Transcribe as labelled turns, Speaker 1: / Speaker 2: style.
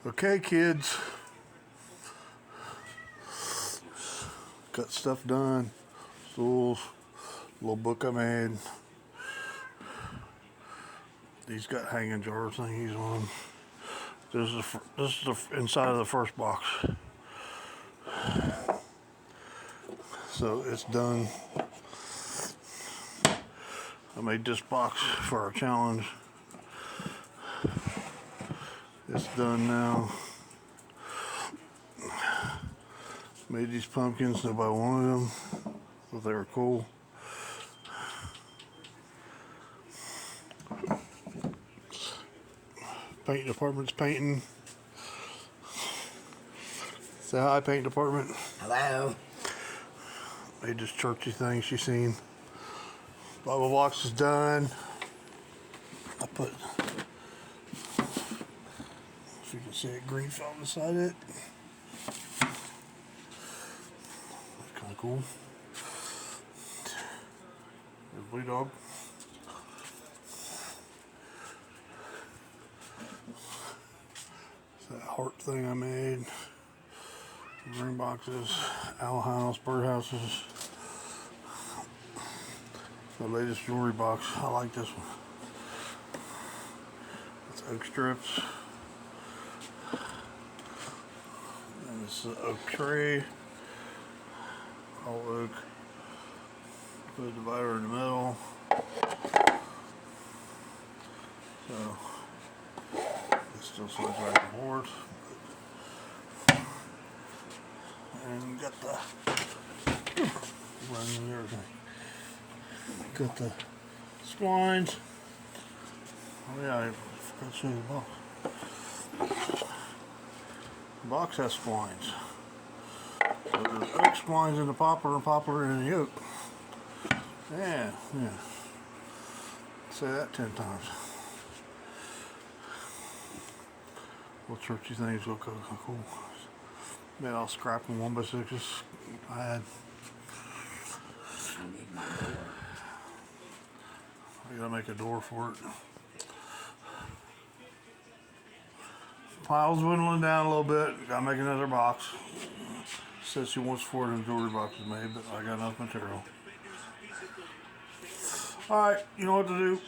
Speaker 1: Okay, kids. Got stuff done. Stools. Little book I made. These got hanging jar thingies on them. This is the inside of the first box. So it's done. I made this box for our challenge. It's done now. Made these pumpkins. Nobody wanted them. Thought they were cool. Paint department's painting. Say hi, paint department.
Speaker 2: Hello.
Speaker 1: Made this churchy thing she seen. Bible box is done. I put, if you can see it, green felt inside it. That's kind of cool. There's Blue Dog. It's that heart thing I made. Ring boxes, owl house, bird houses. The latest jewelry box. I like this one. It's oak strips. And this is an oak tray. All oak. Put a divider in the middle. So it still slides back and forth. And you got the running everything. Got the splines. Oh yeah, I forgot to show you the box. The box has splines. So there's oak splines in the poplar and poplar in the yoke. Yeah. Say that 10 times. Little churchy things look cool. Made all scrap and 1x6s I had.
Speaker 2: I need my door.
Speaker 1: I gotta make a door for it. Pile's dwindling down a little bit. Gotta make another box. Says she wants 4 of them jewelry boxes made, but I got enough material. Alright, you know what to do.